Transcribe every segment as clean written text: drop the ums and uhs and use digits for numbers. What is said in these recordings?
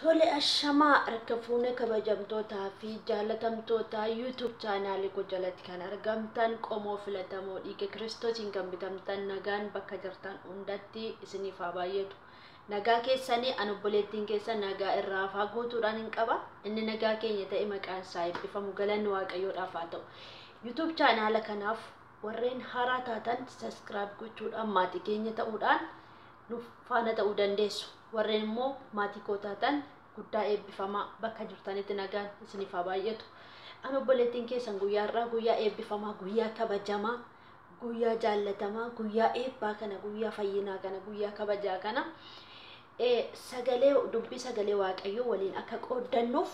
Tole ashamaa rakkafuune kabajamtootaa fi jaalatamtoota YouTube chaanaalii koo jalatti kan argamtan qomoo filatamoo dhiiga Kiristoosiin kan bitamtan nagaan bakka jirtan hundatti isiniif haa baay'atu. Nagaa keessanii an obboleettiin keessan nagaa irraa fagootuudhaan hin qaba. Inni nagaa keenya ta'e maqaan isaa eebbifamu galanni Waaqayyoodhaaf haa ta'u. YouTube chaanaala kanaaf warreen haaraa taatan subscribe gochuudhaan maatii keenya ta'uudhaan nuuf faana ta'uu dandeessu. Warreen immoo maatii koo taatan guddaa eebbifamaa bakka jirtanitti nagaan isiniif haa baay'atu. An obboleettiin keessan guyyaarraa guyyaa eebbifamaa, guyyaa kabajamaa, guyyaa jaallatamaa, guyyaa eebbaa kana, guyyaa fayyinaa kana, guyyaa kabajaa kana dubbii sagalee Waaqayyoo waliin akka qooddannuuf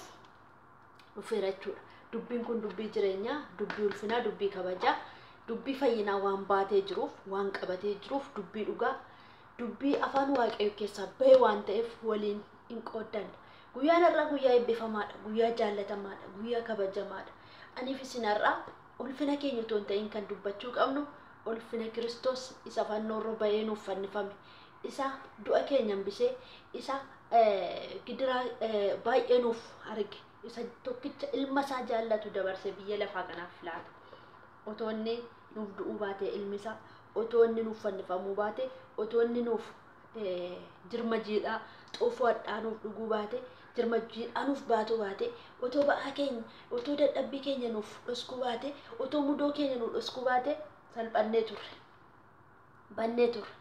dhufeera jechuudha. Dubbiin kun dubbii jireenyaa, dubbii ulfinaa, dubbii kabajaa, dubbii fayyinaa waan baatee jiruuf, waan qabatee jiruuf, dubbii dhugaa, dubbii afaan Waaqayyoo keessaa bahee waan ta'eef waliin hin qooddanna. Guyyaan irraa guyyaa eebbifamaadha, guyyaa jaallatamaadha, guyyaa kabajamaadha. Aniif isin irraa ulfina keenya otoo hin ta'in kan dubbachuu qabnu ulfina Kiristoos isa fannoorra bahee nuuf fannifame, isa du'a keenya hambisee, isa gidiraa baay'ee nuuf arge, isa tokkicha ilma isaa jaallatu dabarsee biyya lafaa kanaaf laata. Otoo inni nuuf du'uu baate ilmi isaa, otoo inni nuuf fannifamuu baate, otoo inni nuuf jirma jiidhaa xoofoo hadhaanuuf dhuguu baate, jirma jiidhaa nuuf baatu baate, otoo ba'aa keenya, otoo dadhabbii keenya nuuf dhoskuu baate, otoo mudoo keenya nuuf dhoskuu baate salphannee turre, bannee turre.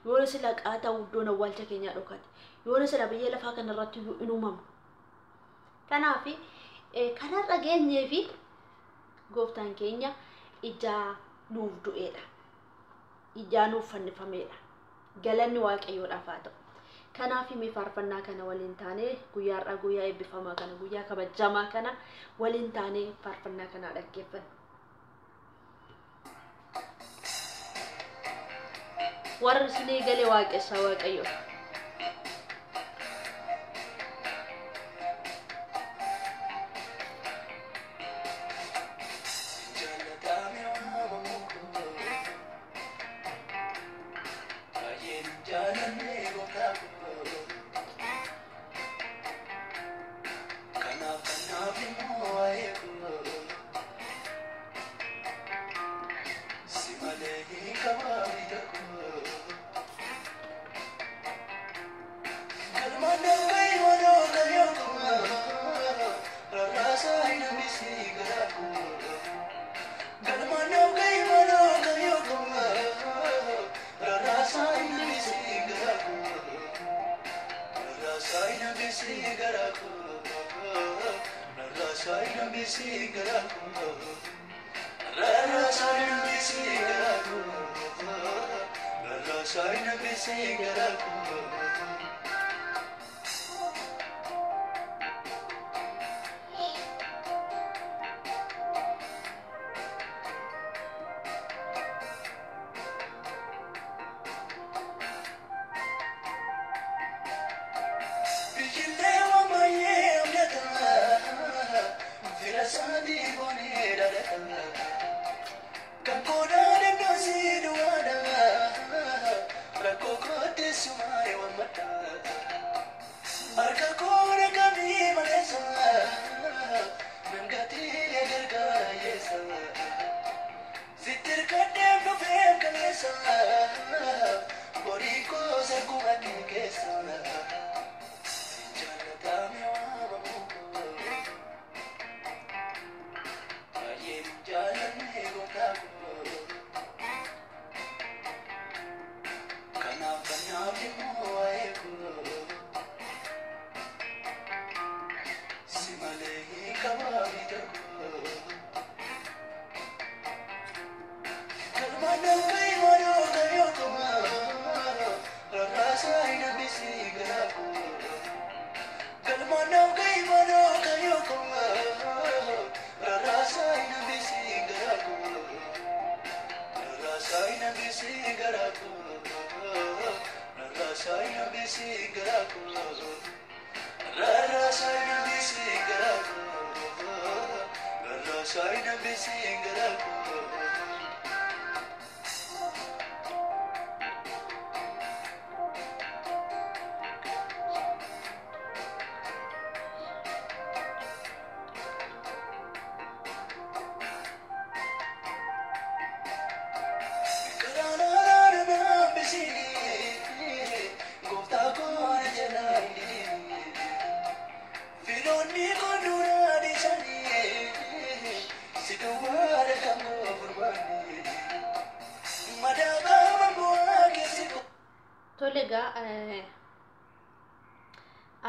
Yoona sila qaataa iddoon awwaalcha keenyaa dhokate, yoona sila biyya lafaa kanarratti hin uumamu. Kanaaf kanarra geenyee fi gooftaan keenya ijaa nuuf du'eedha, ijaa nuuf fannifameedha. Galanni Waaqayyoodhaaf haa ta'u. Kanaaf mee faarfannaa kana waliin taanee guyyaarraa guyyaa eebbifamaa kana, guyyaa kabajamaa kana waliin taanee faarfannaa kana dhaggeeffanna. Warri isinii galee waaqessaa Waaqayyoo.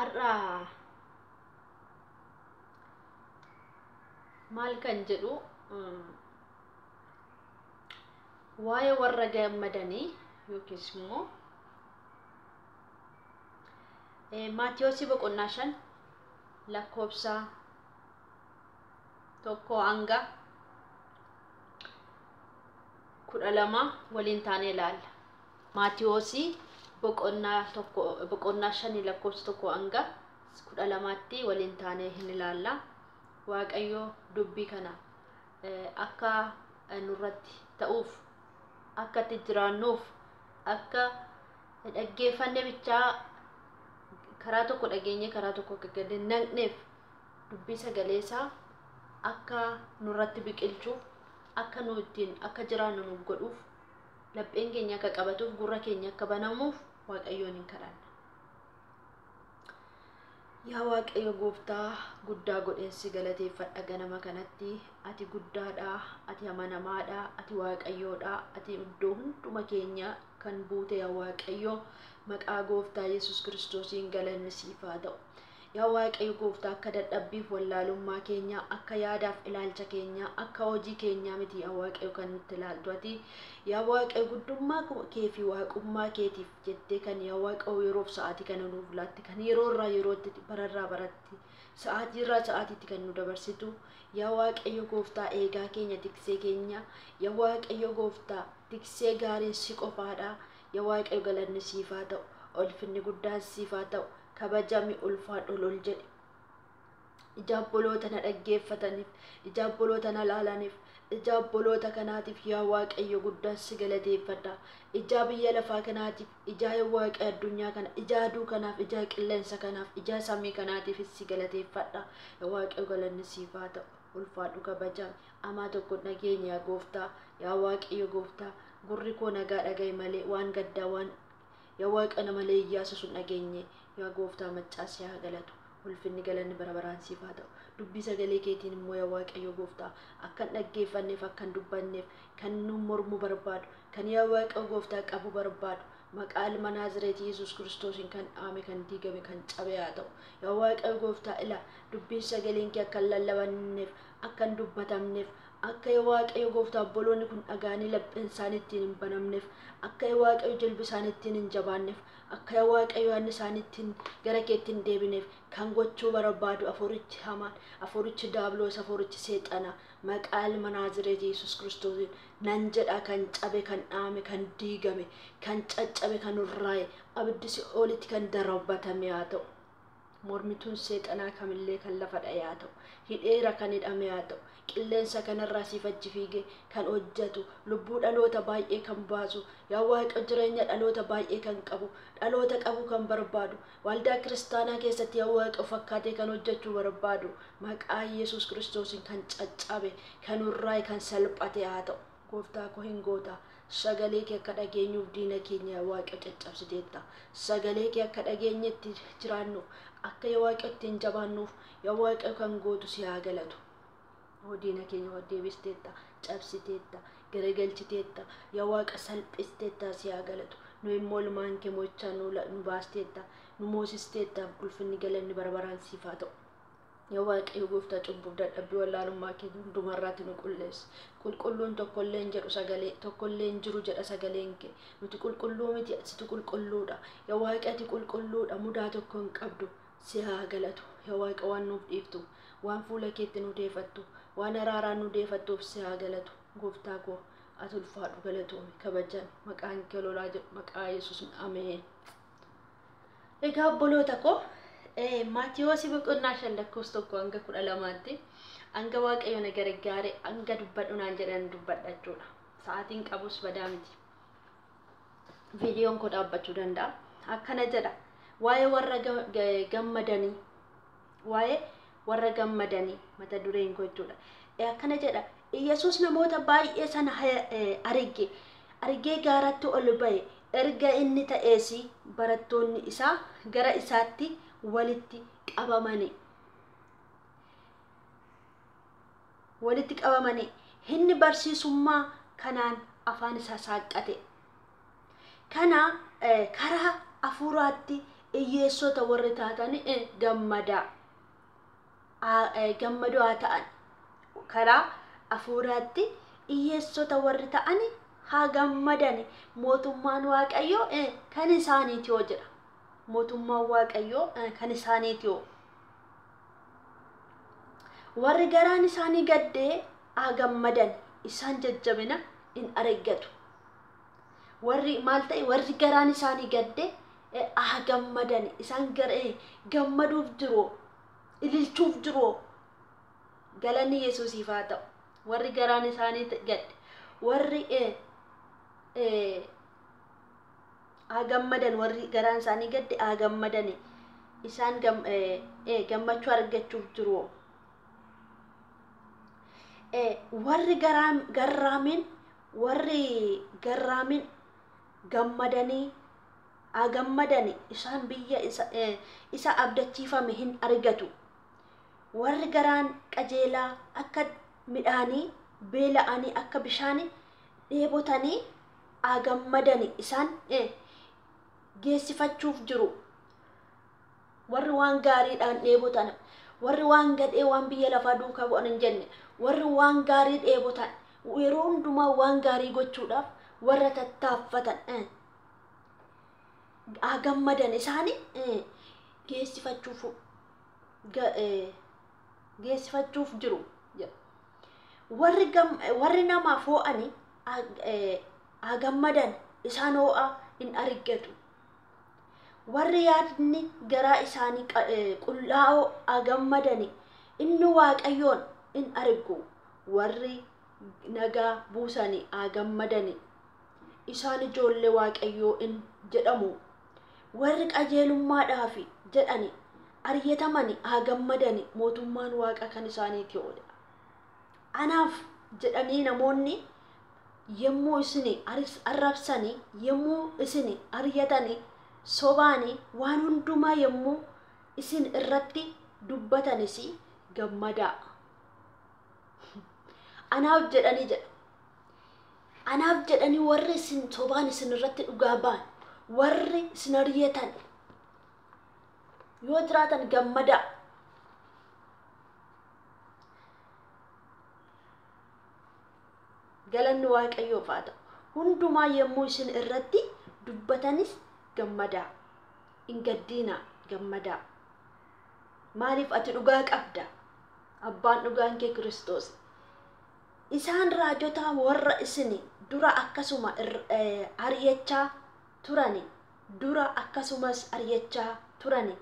arra maal kan jedhu waa'ee warra gammadanii yookiis immoo Maatiyoosi boqonnaa 5 lakkoofsa 1 hanga 12 waliin taanee ilaalla. Maatiyoosi boqonnaa 5 lakkoofsa 1 hanga 12tti waliin taanee hin ilaalla. Waaqayyo dubbii kana akka nurratti ta'uuf akka itti jiraannuuf akka dhaggeeffanne bichaa karaa tokko dhageenye karaa tokko akka gad naqneef dubbii sagalee isaa akka nurratti biqilchuuf akka nu ittiin akka jiraannu nu godhuuf lapheen keenya akka qabatuuf gurra keenya akka banamuuf Waaqayyoon hin kadhanna. Yaa Waaqayyo gooftaa guddaa godheensi galateeffadha ganama kanatti ati guddaadha ati amanamaadha ati Waaqayyoodha ati iddoo hunduma keenya kan buute yaa Waaqayyo maqaa gooftaa Yesus Kiristoosiin galanni siif haa ta'u. Yaa Waaqayyo gooftaa akka dadhabbiif wallaalummaa keenya akka yaadaaf ilaalcha keenya akka hojii keenyaa miti yaa Waaqayyo kan nutti ilaaltu ati yaa Waaqayyo guddummaa kee fi waaqummaa keetiif jettee kan yaa Waaqayyo yeroof sa'aatii kana nuuf laatte kan yeroo irraa yerootti bararraa baratti sa'aatii irraa sa'aatiitti kan nu dabarsitu yaa Waaqayyo gooftaa eegaa keenya tiksee keenya yaa Waaqayyo gooftaa tiksee gaariin si qofaadha yaa Waaqayyo galanni siif haa ta'u ulfinni guddaan siif haa ta'u kabajami ulfaadhu ol jedhi ijaabboloota na dhaggeeffataniif ijaabboloota na laalaniif ijaabboloota kanaatiif yaa Waaqayyo guddaan si galateeffadha ijaa biyya lafaa kanaatiif ijaa yaa Waaqayyo addunyaa kana ijaa aduu kanaaf ijaa qilleensa kanaaf ijaa samii kanaatiif si galateeffadha yaa Waaqayyo galanni siif haa ta'u ulfaadhu kabajami amaa tokko dhageenya yaa gooftaa yaa Waaqayyo gooftaa gurri koo nagaa dhagaye malee waan gaddaa waan yaa Waaqayyo malee iyyaasa sun dhageenye yaa gooftaa maccaas yaa galatu ulfinni galanni bara baraan siif haa ta'u dubbii sagalee keetiin immoo yaa Waaqayyo gooftaa akkan dhaggeeffanneef akkan dubbanneef kan nu mormu barbaadu kan yaa Waaqayyo gooftaa qabu barbaadu maqaa ilma Naazreeti Yesus Kiristoosiin kan dhaame kan diigame kan cabe haa ta'u yaa Waaqayyo gooftaa ila dubbiin sagaleen kee akkan lallabanneef akkan dubbatamneef akka yaa Waaqayyo gooftaa obboloonni kun dhagaanii lapheen isaaniittiin hin banamneef akka yaa Waaqayyo jilbi isaaniittiin hin jabaanneef akka yaa Waaqayyo yaadni isaaniittiin gara keetti hin deebineef kan gochuu barbaadu afurichi hamaan afurichi daabloos afurichi seexana maqaa ilma Naazreeti Yesus Kiristoosiin nan jedha kan cabe kan dhaame kan diigame kan caccabe kan urraa'e abiddi Si'oolitti kan darbatame haa ta'u mormituun seexanaa kamillee kan lafa dha'e haa ta'u hidheera kan hidhame haa ta'u qilleensa kanarraa siif achi fiigee kan hojjetu lubbuu dhaloota baay'ee kan baasu yaa Waaqayyo jireenya dhaloota baay'ee kan qabu dhaloota qabu kan barbaadu waldaa kiristaanaa keessatti yaa Waaqayyo fakkaatee kan hojjechuu barbaadu maqaa Yesus Kiristoosiin kan caccabe kan urraa'e kan salphate haa ta'u gooftaa koo hin goota sagalee kee akka dhageenyuuf diina keenya yaa Waaqayyo caccabsiteetta sagalee kee akka dhageenyetti jiraannuuf akka yaa Waaqayyo ittiin jabaannuuf yaa Waaqayyo kan gootu si haa galatu diina keenya deebisteetta cabsiteetta garagalchiteetta yaa Waaqa salphisteetta si haa galatu nu immoo ilmaan kee mo'ichaa nu baasteetta nu moosisteetta ulfinni galanni bara baraan siif haa ta'u yaa Waaqayyo gooftaa cubbuuf dadhabbii wallaalummaa kee hundumarraatti nu qulleessi qulqulluun tokkollee hin jedhu sagalee tokkollee hin jiru jedha sagaleen kee nuti qulqulluu miti situ qulqulluudha yaa Waaqa ati qulqulluudha mudaa tokko hin qabdu si haa galatu yaa Waaqa waan nuuf dhiiftu waan fuula keetti nu deefattu waan araaraan nu deefattuuf si haa galatu gooftaa koo ati ulfaadhu galatuumi kabajan maqaan kee lolaa jedhu maqaa Yesuus ameen. Egaa obboloota koo Maatiyoosi boqonnaa 5 lakkoofsa 1 hanga 12tti hanga Waaqayyo na gargaare hanga dubbadhu naan jedhan dubbadha jechuudha. Sa'aatiin qabus badaa miti. Viidiyoon koo dhaabbachuu danda'a. Akkana jedha waa'ee warra gammadanii waa'ee warra gammadanii mata dureen koo jechuudha. Akkana jedha Yesus namoota baay'ee sana argee gaaratti ol ba'e erga inni ta'ees barattoonni isaa gara isaatti walitti qabamanii inni barsiisummaa kanaan afaan isaa saaqqate kana karaa hafuuraatti hiyyeessota warri taatani gammadaa gammadoo haa ta'an karaa hafuuraatti hiyyeessota warri ta'ani haa gammadani mootummaan waaqayyoo kan isaaniiti yoo jedha mootummaan waaqayyoo kan isaaniiti yoo warri garaan isaanii gaddee haa gammadan isaan jajjabina in argatu warri maal ta'e warri garaan isaanii gaddee haa gammadan isaan gammaduuf jiru ililchuuf jiru galanni Yesuusiif haa ta'u warri garaan isaanii gadde warri haa gammadan warri garaan isaanii gadde haa gammadan isaan gammachuu argachuuf jiru warri garraamin gammadanii haa gammadani isaan biyya isa abdachiifame hin argatu warri garaan qajeelaa akka midhaanii beela'anii akka bishaanii dheebotanii haa gammadani isaan geessifachuuf jiru warri waan gaariidhaan dheebotan warri waan gadhee waan biyya lafaa duukaa bu'an hin jenne warri waan gaarii dheebotan yeroo hundumaa waan gaarii gochuudhaaf warra tattaaffatan haa gammadan isaanii geessifachuuf jiru warri namaa foo'anii haa gammadan isaan ho'a hin argatu warri yaadni garaa isaanii qullaa'oo haa gammadani inni waaqayyoon in argu warri nagaa buusanii haa gammadani isaan ijoollee waaqayyoo in jedhamu warri qajeelummaadhaaf jedhani aryatamani haa gammadani mootummaan waaqa kan isaaniiti oole anaaf jedhanii namoonni yemmuu isin arrabsanii yemmuu isin aryatanii sobaanii waan hundumaa yemmuu isin irratti dubbatanis gammadaa anaaf jedhanii warri isin sobaan isin irratti dhugaa ba'an warri isin aryatan yoo jiraatan gammadaa galanni waaqayyoof haa ta'u hundumaa yemmuu isin irratti dubbatanis gammadaa hin gaddiinaa gammadaa maaliif ati dhugaa qabda abbaan dhugaan kee Kiristoos isaan raajota warra isin dura akkasuma aryachaa turani dura akkasumas aryachaa turani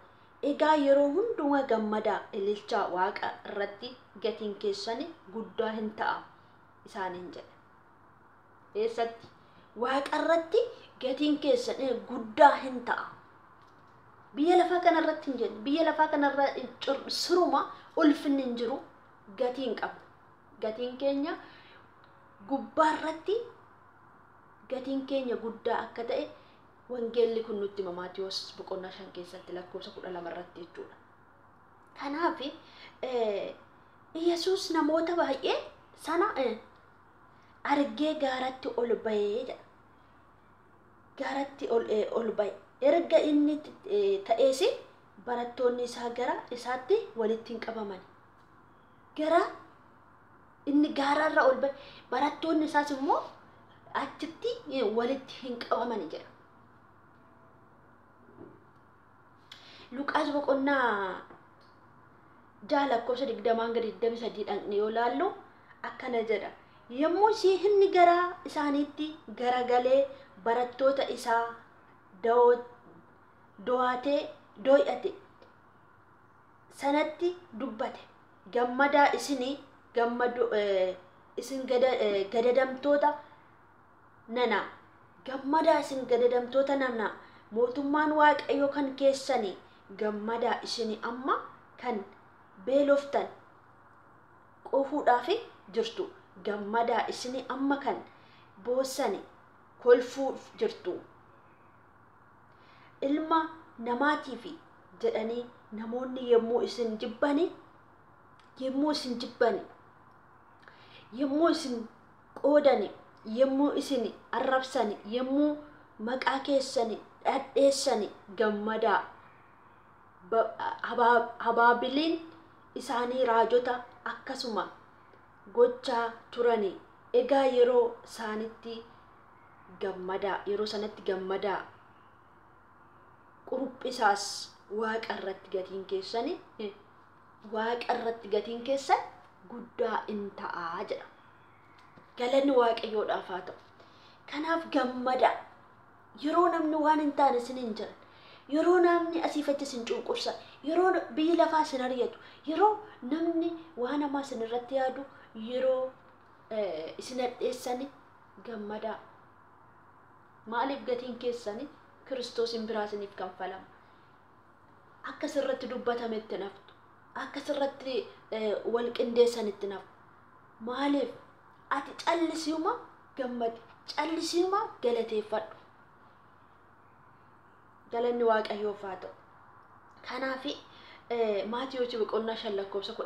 egaa yeroo hundumaa gammadaa ililchaa waaqa irratti gatiin keessani guddaa hin ta'a isaaniin jedhe eessatti waaqa irratti gatiin keessan guddaa hin ta'a biyya lafaa kanarratti hin jenne biyya lafaa kanarra siruma ulfinni hin jiru gatiin qabu gatiin keenya gubbaarratti gatiin keenya guddaa akka ta'e wangeelli kun nutti hima Maatiyos boqonnaa 5 keessatti lakkoofsa 12 irratti jechuudha kanaaf Yesuus namoota baay'ee sana argee gaaratti ol bahee jedha gaaratti ol bahee erga inni ta'ees barattoonni isaa gara isaatti walitti hin qabaman gara inni gaararra ol bahee barattoonni isaas immoo achitti walitti hin qabaman jedha Luqaas boqonnaa 6 lakkoofsa 20-23 dhaqnee yoo laallu akkana jedha yemmuu inni gara isaaniitti garagalee barattoota isaa doo'ate sanatti dubbate gammadaa isin gadadamtoota nana gammadaa isin gadadamtoota nana mootummaan waaqayyoo kan keessanii gammadaa isin amma kan beeloftan qofuudhaaf jirtu gammadaa isin amma kan boossani kolfuuf jirtu ilma namaatiif jedhanii namoonni yemmuu isin jibbani yemmuu isin qoodani yemmuu isin arrabsani yemmuu maqaa keessani dhadheessani gammadaa habaabiliin isaanii raajota akkasuma gochaa turani. Egaa yeroo isaanitti gammadaa, yeroo sanatti gammadaa, quruphisaas waaqa irratti gatiin keessani waaqa irratti gatiin keessan guddaa in ta'aa jedha. Galanni waaqayyoodhaaf haa ta'u. Kanaaf gammada. Yeroo namni waan hin taane isin hin jiran, yeroo namni asiif achi isin cunqursan, yeroo biyyi lafaa isin ari'atu, yeroo namni waan hamaa isin irratti yaadu, yeroo isin hadheessani gammada. Maaliif gatiin keessani Kiristoosin biraa isiniif kanfalama. Akka sirratti dubbatametti naftu, akka sirratti wal qindeessanitti naftu. Maaliif ati callisiyuma gammadi, callisiyuma galateeffadhu. Galanni waaqayyoof haa ta'u. Kanaaf Maatiyoosi boqonnaa 5 lakkoofsa 10